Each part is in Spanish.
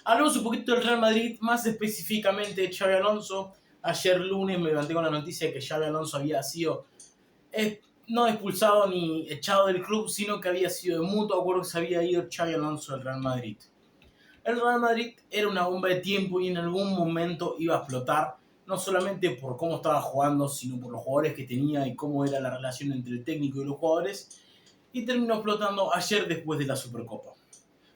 Hablamos un poquito del Real Madrid, más específicamente de Xabi Alonso. Ayer lunes me levanté con la noticia de que Xabi Alonso había sido no expulsado ni echado del club, sino que había sido de mutuo acuerdo que se había ido Xabi Alonso del Real Madrid. El Real Madrid era una bomba de tiempo y en algún momento iba a explotar, no solamente por cómo estaba jugando, sino por los jugadores que tenía y cómo era la relación entre el técnico y los jugadores, y terminó explotando ayer después de la Supercopa.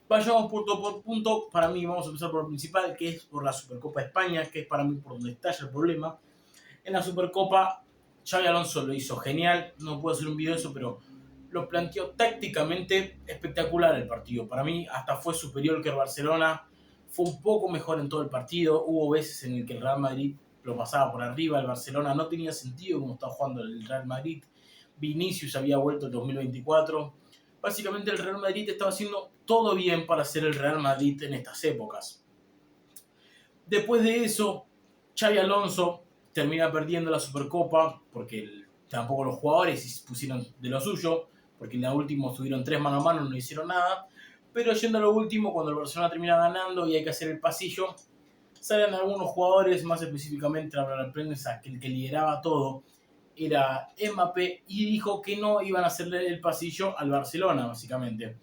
Vayamos punto por punto. Para mí vamos a empezar por el principal, que es por la Supercopa de España, que es para mí por donde estalla el problema. En la Supercopa, Xabi Alonso lo hizo genial. No puedo hacer un video de eso, pero lo planteó tácticamente espectacular el partido. Para mí hasta fue superior que el Barcelona. Fue un poco mejor en todo el partido. Hubo veces en el que el Real Madrid lo pasaba por arriba. El Barcelona no tenía sentido como estaba jugando el Real Madrid. Vinicius había vuelto en 2024. Básicamente el Real Madrid estaba haciendo todo bien para ser el Real Madrid en estas épocas. Después de eso, Xabi Alonso termina perdiendo la Supercopa porque tampoco los jugadores pusieron de lo suyo, porque en la última estuvieron 3 mano a mano, no hicieron nada. Pero yendo a lo último, cuando el Barcelona termina ganando y hay que hacer el pasillo, salen algunos jugadores, más específicamente la prensa, que el que lideraba todo era Mbappé, y dijo que no iban a hacerle el pasillo al Barcelona, básicamente.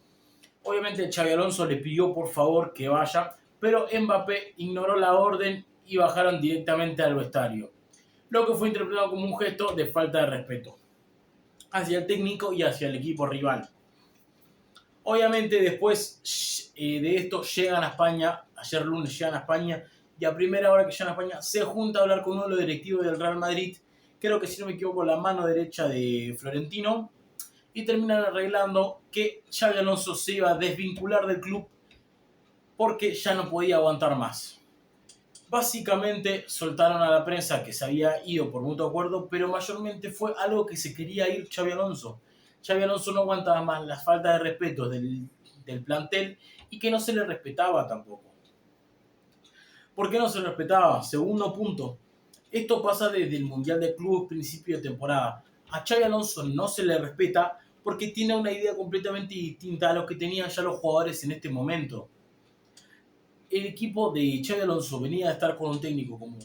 Obviamente Xabi Alonso le pidió por favor que vaya, pero Mbappé ignoró la orden y bajaron directamente al vestuario, lo que fue interpretado como un gesto de falta de respeto hacia el técnico y hacia el equipo rival. Obviamente después de esto llegan a España, ayer lunes llegan a España, y a primera hora que llegan a España se junta a hablar con uno de los directivos del Real Madrid, creo que si no me equivoco la mano derecha de Florentino, y terminan arreglando que Xabi Alonso se iba a desvincular del club porque ya no podía aguantar más. Básicamente soltaron a la prensa que se había ido por mutuo acuerdo, pero mayormente fue algo que se quería ir Xabi Alonso. Xabi Alonso no aguantaba más las faltas de respeto del plantel y que no se le respetaba tampoco. ¿Por qué no se le respetaba? Segundo punto. Esto pasa desde el Mundial de Clubes, principio de temporada. A Xabi Alonso no se le respeta porque tiene una idea completamente distinta a lo que tenían ya los jugadores en este momento. El equipo de Xabi Alonso venía a estar con un técnico como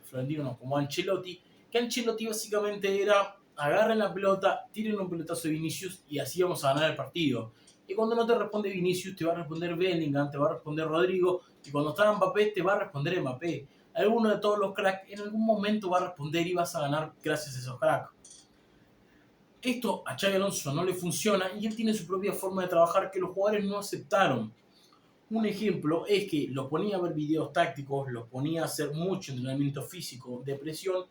Florentino, como Ancelotti, que Ancelotti básicamente era agarren la pelota, tiren un pelotazo de Vinicius y así vamos a ganar el partido. Y cuando no te responde Vinicius, te va a responder Bellingham, te va a responder Rodrigo, y cuando está Mbappé, te va a responder Mbappé. Alguno de todos los cracks en algún momento va a responder y vas a ganar gracias a esos cracks. Esto a Xabi Alonso no le funciona y él tiene su propia forma de trabajar que los jugadores no aceptaron. Un ejemplo es que los ponía a ver videos tácticos, los ponía a hacer mucho entrenamiento físico de presión,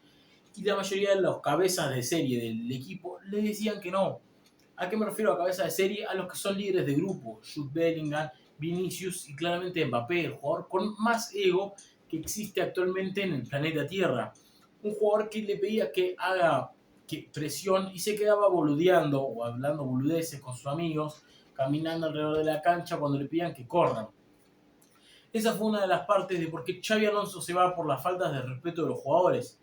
y la mayoría de los cabezas de serie del equipo le decían que no. ¿A qué me refiero a cabezas de serie? A los que son líderes de grupo, Jude Bellingham, Vinicius y claramente Mbappé, el jugador con más ego que existe actualmente en el planeta Tierra. Un jugador que le pedía que haga presión y se quedaba boludeando o hablando boludeces con sus amigos, caminando alrededor de la cancha cuando le pedían que corran. Esa fue una de las partes de por qué Xabi Alonso se va por las faltas de respeto de los jugadores.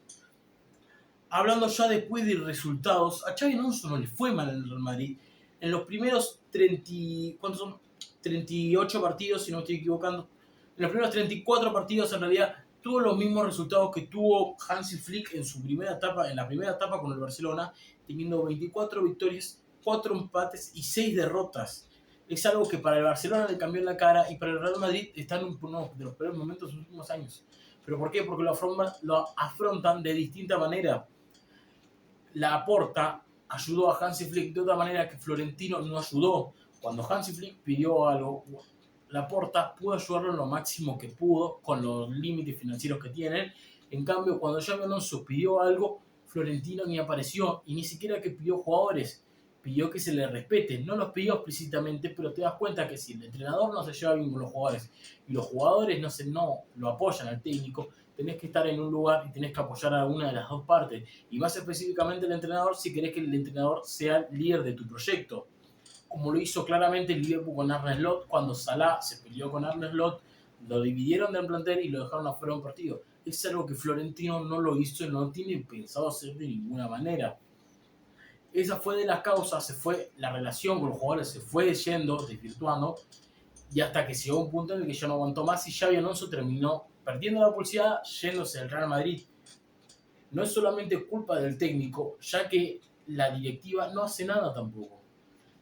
Hablando ya después de resultados, a Xabi Alonso no le fue mal en el Real Madrid. En los primeros 38 partidos, si no me estoy equivocando, en los primeros 34 partidos en realidad tuvo los mismos resultados que tuvo Hansi Flick en la primera etapa con el Barcelona, teniendo 24 victorias, 4 empates y 6 derrotas. Es algo que para el Barcelona le cambió la cara y para el Real Madrid está en uno de los peores momentos de los últimos años. ¿Pero por qué? Porque lo afrontan de distinta manera. Laporta ayudó a Hansi Flick de otra manera que Florentino no ayudó. Cuando Hansi Flick pidió algo, Laporta pudo ayudarlo en lo máximo que pudo con los límites financieros que tienen. En cambio, cuando Xabi Alonso pidió algo, Florentino ni apareció y ni siquiera que pidió jugadores, pidió que se le respete. No los pidió explícitamente, pero te das cuenta que si el entrenador no se lleva bien con los jugadores y los jugadores no lo apoyan al técnico, tenés que estar en un lugar y tenés que apoyar a una de las dos partes. Y más específicamente el entrenador, si querés que el entrenador sea el líder de tu proyecto. Como lo hizo claramente el Liverpool con Arne Slot, cuando Salah se peleó con Arne Slot, lo dividieron del plantel y lo dejaron afuera de un partido. Es algo que Florentino no lo hizo y no tiene pensado hacer de ninguna manera. Esa fue de las causas, la relación con los jugadores se fue yendo, desvirtuando, y hasta que llegó un punto en el que ya no aguantó más y Xabi Alonso terminó perdiendo la pulsada yéndose del Real Madrid. No es solamente culpa del técnico, ya que la directiva no hace nada tampoco.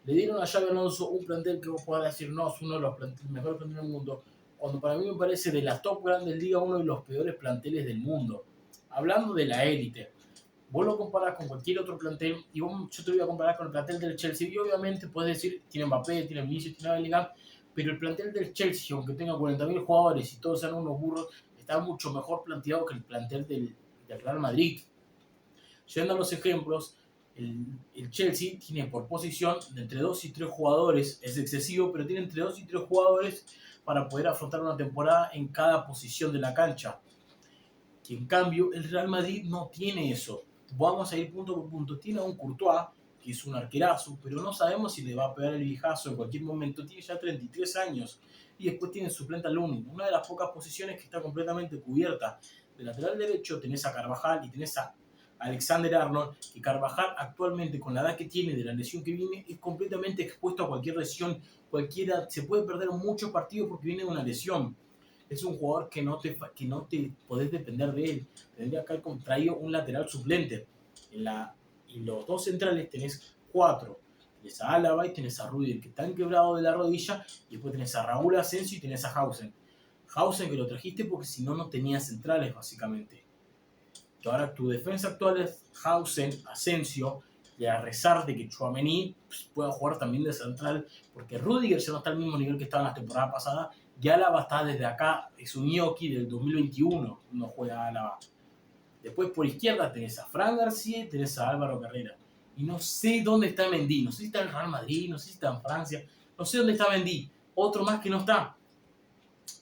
Le dieron a Xabi Alonso un plantel que vos podés decir, no, es uno de los mejores planteles del mundo, cuando para mí me parece de las top grandes ligas uno de los peores planteles del mundo. Hablando de la élite, vos lo comparás con cualquier otro plantel y yo te voy a comparar con el plantel del Chelsea y obviamente puedes decir, tiene Mbappé, tiene Vinicius, tiene Bellingham, pero el plantel del Chelsea, aunque tenga 40.000 jugadores y todos sean unos burros, está mucho mejor planteado que el plantel del Real Madrid. Yendo a los ejemplos, el Chelsea tiene por posición de entre 2 y 3 jugadores, es excesivo, pero tiene entre 2 y 3 jugadores para poder afrontar una temporada en cada posición de la cancha. Que en cambio el Real Madrid no tiene eso. Vamos a ir punto por punto. Tiene a un Courtois, que es un arquerazo, pero no sabemos si le va a pegar el viejazo en cualquier momento. Tiene ya 33 años. Y después tiene suplente a Lunin, una de las pocas posiciones que está completamente cubierta. De lateral derecho tenés a Carvajal y tenés a Alexander Arnold, que Carvajal actualmente con la edad que tiene de la lesión que viene es completamente expuesto a cualquier lesión. Cualquiera se puede perder muchos partidos porque viene de una lesión. Es un jugador que no te podés depender de él. Tendría que haber contraído un lateral suplente. Y los dos centrales tenés 4. Tenés a Álava y tenés a Rudiger, que están quebrados de la rodilla. Y después tenés a Raúl Asensio y tenés a Hausen. Hausen que lo trajiste porque si no, no tenías centrales, básicamente. Que ahora tu defensa actual es Hausen, Asensio, y a rezar de que Tchouaméni pueda jugar también de central, porque Rudiger ya no está al mismo nivel que estaba en la temporada pasada, y Álava está desde acá, es un gnocchi del 2021, no juega Álava. Después por izquierda tenés a Fran García y tenés a Álvaro Carrera. Y no sé dónde está Mendy, no sé si está en Real Madrid, no sé si está en Francia, no sé dónde está Mendy, otro más que no está.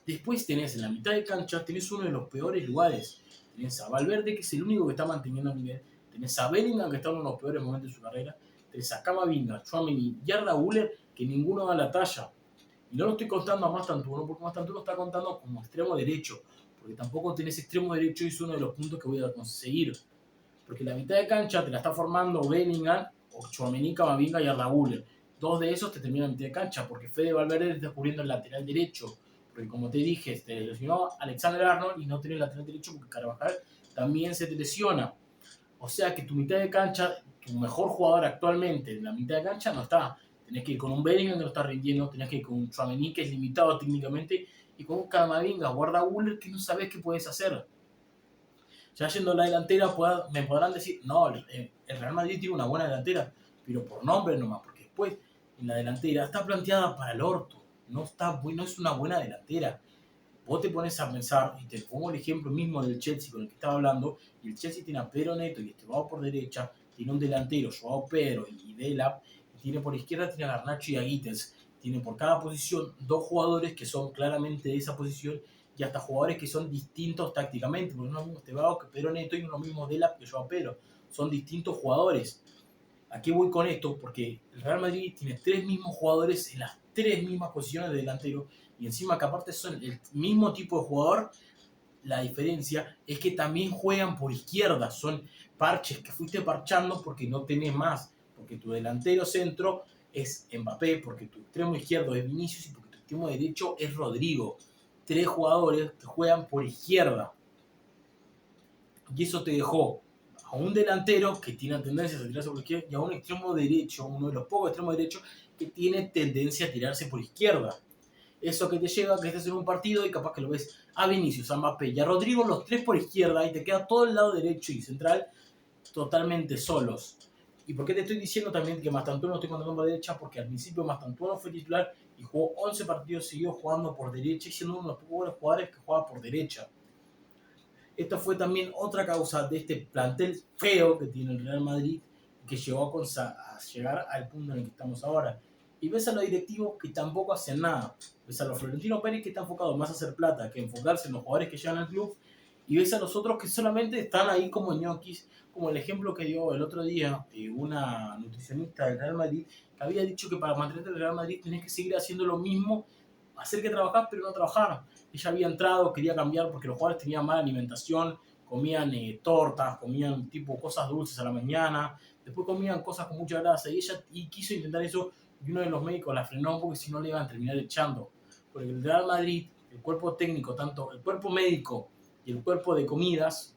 Después tenés en la mitad de cancha, tenés uno de los peores lugares. Tenés a Valverde, que es el único que está manteniendo el nivel. Tenés a Bellingham, que está en uno de los peores momentos de su carrera. Tenés a Camavinga, Tchouaméni y Arda Güler, que ninguno da la talla. Y no lo estoy contando a Mastantuono, porque Mastantuono está contando como extremo derecho. Porque tampoco tenés extremo derecho y es uno de los puntos que voy a conseguir. Porque la mitad de cancha te la está formando Bellingham, o Tchouaméni, Camavinga y Arda Güler. 2 de esos te terminan en mitad de cancha, porque Fede Valverde te está cubriendo el lateral derecho. Porque como te dije, te lesionó Alexander Arnold y no tenés lateral derecho porque Carvajal también se te lesiona. O sea que tu mitad de cancha, tu mejor jugador actualmente en la mitad de cancha no está. Tenés que ir con un Bellingham que no está rindiendo, tenés que ir con un Tchouaméni que es limitado técnicamente y con un Camavinga, guarda Guller que no sabés qué puedes hacer. Ya yendo a la delantera me podrán decir, no, el Real Madrid tiene una buena delantera, pero por nombre nomás, porque después en la delantera está planteada para el orto. No es una buena delantera. Vos te pones a pensar, y te pongo el ejemplo mismo del Chelsea con el que estaba hablando, y el Chelsea tiene a Pedro Neto y Estebao por derecha, tiene un delantero, Joao Pedro y Delap, y tiene por izquierda tiene a Garnacho y a Gittens. Tiene por cada posición 2 jugadores que son claramente de esa posición y hasta jugadores que son distintos tácticamente, porque no es lo mismo Estebao que Pedro Neto y no es lo mismo Delap que Joao Pedro. Son distintos jugadores. ¿A qué voy con esto? Porque el Real Madrid tiene 3 mismos jugadores en las 3 mismas posiciones de delantero y encima que aparte son el mismo tipo de jugador, la diferencia es que también juegan por izquierda, son parches que fuiste parchando porque no tenés más, porque tu delantero centro es Mbappé, porque tu extremo izquierdo es Vinicius y porque tu extremo derecho es Rodrigo. 3 jugadores que juegan por izquierda. Y eso te dejó a un delantero que tiene tendencia a tirarse por izquierda y a un extremo derecho, uno de los pocos extremos derechos que tiene tendencia a tirarse por izquierda. Eso que te lleva a que estés en un partido y capaz que lo ves a Vinicius, a Mbappé y a Rodrigo, los 3 por izquierda, y te queda todo el lado derecho y central totalmente solos. ¿Y por qué te estoy diciendo también que Mastantuono estoy contando por derecha? Porque al principio Mastantuono fue titular y jugó 11 partidos seguidos jugando por derecha y siendo uno de los pocos jugadores que juega por derecha. Esto fue también otra causa de este plantel feo que tiene el Real Madrid, que llegó a llegar al punto en el que estamos ahora. Y ves a los directivos que tampoco hacen nada. Ves a los Florentino Pérez que está enfocado más a hacer plata que enfocarse en los jugadores que llegan al club. Y ves a los otros que solamente están ahí como ñoquis, como el ejemplo que dio el otro día una nutricionista del Real Madrid, que había dicho que para mantenerte en el Real Madrid tenés que seguir haciendo lo mismo, hacer que trabajar, pero no trabajar. Ella había entrado, quería cambiar porque los jugadores tenían mala alimentación, comían tortas, comían tipo cosas dulces a la mañana, después comían cosas con mucha grasa y ella quiso intentar eso y uno de los médicos la frenó porque si no le iban a terminar echando. porque el Real Madrid, el cuerpo técnico, tanto el cuerpo médico y el cuerpo de comidas,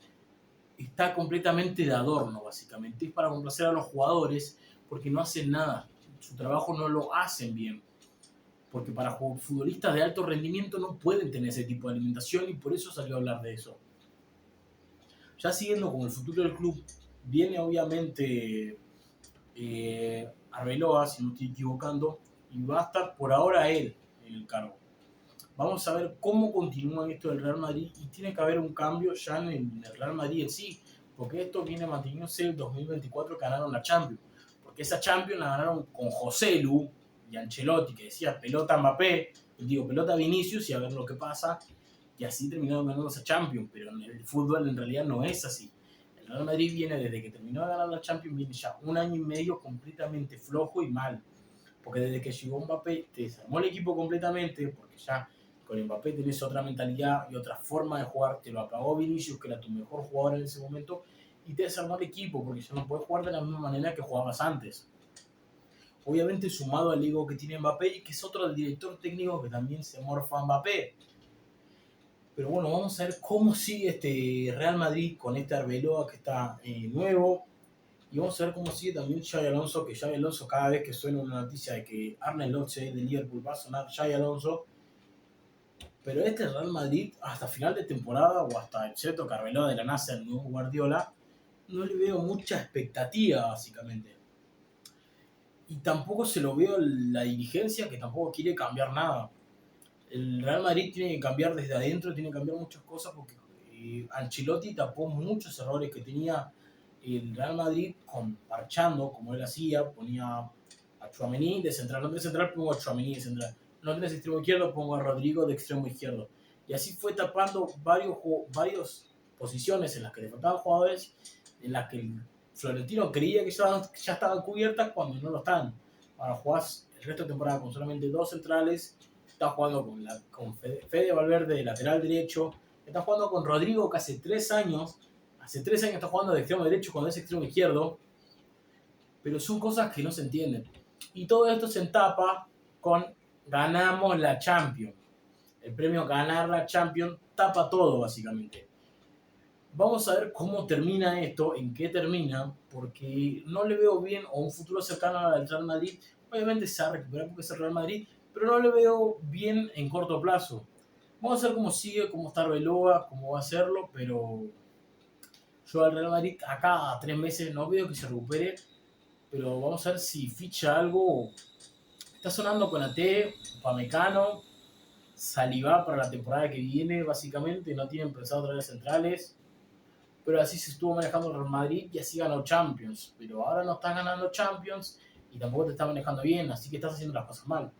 está completamente de adorno, básicamente. Es para complacer a los jugadores porque no hacen nada. Su trabajo no lo hacen bien. Porque para futbolistas de alto rendimiento no pueden tener ese tipo de alimentación y por eso salió a hablar de eso. Ya siguiendo con el futuro del club, viene obviamente Arbeloa, si no estoy equivocando, y va a estar por ahora él en el cargo. Vamos a ver cómo continúa esto del Real Madrid y tiene que haber un cambio ya en el Real Madrid en sí, porque esto viene manteniéndose el 2024 que ganaron la Champions, porque esa Champions la ganaron con José Lu y Ancelotti, que decía pelota Mbappé, digo pelota Vinicius y a ver lo que pasa, y así terminaron ganando esa Champions, pero en el fútbol en realidad no es así. El Real Madrid viene desde que terminó de ganar la Champions, viene ya un año y medio completamente flojo y mal, porque desde que llegó Mbappé te desarmó el equipo completamente, porque ya con Mbappé tenés otra mentalidad y otra forma de jugar, te lo apagó Vinicius, que era tu mejor jugador en ese momento, y te desarmó el equipo, porque ya no puedes jugar de la misma manera que jugabas antes. Obviamente sumado al ego que tiene Mbappé, y que es otro director técnico que también se morfa a Mbappé. Pero bueno, vamos a ver cómo sigue este Real Madrid con este Arbeloa que está nuevo. Y vamos a ver cómo sigue también Xabi Alonso, que Xabi Alonso cada vez que suena una noticia de que Arne Slot se de Liverpool va a sonar Xabi Alonso. Pero este Real Madrid, hasta final de temporada, o hasta excepto que Arbeloa de la NASA, el nuevo Guardiola, no le veo mucha expectativa, básicamente. Y tampoco se lo veo la dirigencia, que tampoco quiere cambiar nada. El Real Madrid tiene que cambiar desde adentro, tiene que cambiar muchas cosas, porque Ancelotti tapó muchos errores que tenía el Real Madrid parchando, como él hacía, ponía a Tchouaméni de central, no de central pongo a Tchouaméni de central, no de extremo izquierdo pongo a Rodrigo de extremo izquierdo. Y así fue tapando varias posiciones en las que le faltaban jugadores, en las que el Florentino creía que ya estaban cubiertas cuando no lo están. Ahora jugás el resto de temporada con solamente dos centrales, estás jugando con Fede Valverde de lateral derecho, estás jugando con Rodrigo que hace 3 años está jugando de extremo derecho cuando es extremo izquierdo, pero son cosas que no se entienden. Y todo esto se entapa con ganamos la Champions. El premio ganar la Champions tapa todo, básicamente. Vamos a ver cómo termina esto, en qué termina, porque no le veo bien o un futuro cercano al Real Madrid. Obviamente se va a recuperar porque es el Real Madrid, pero no le veo bien en corto plazo. Vamos a ver cómo sigue, cómo está Arbeloa, cómo va a hacerlo, pero yo al Real Madrid acá a 3 meses no veo que se recupere, pero vamos a ver si ficha algo. Está sonando con AT, Pamecano, Saliba para la temporada que viene, básicamente. No tienen pensado traer centrales, pero así se estuvo manejando el Real Madrid y así ganó Champions. Pero ahora no estás ganando Champions y tampoco te está manejando bien, así que estás haciendo las cosas mal.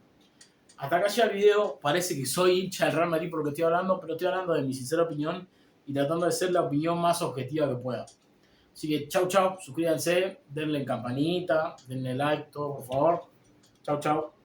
Hasta acá llega el video, parece que soy hincha del Real Madrid porque estoy hablando, pero estoy hablando de mi sincera opinión y tratando de ser la opinión más objetiva que pueda. Así que chau chau, suscríbanse, denle campanita, denle like, todo por favor. Chau chau.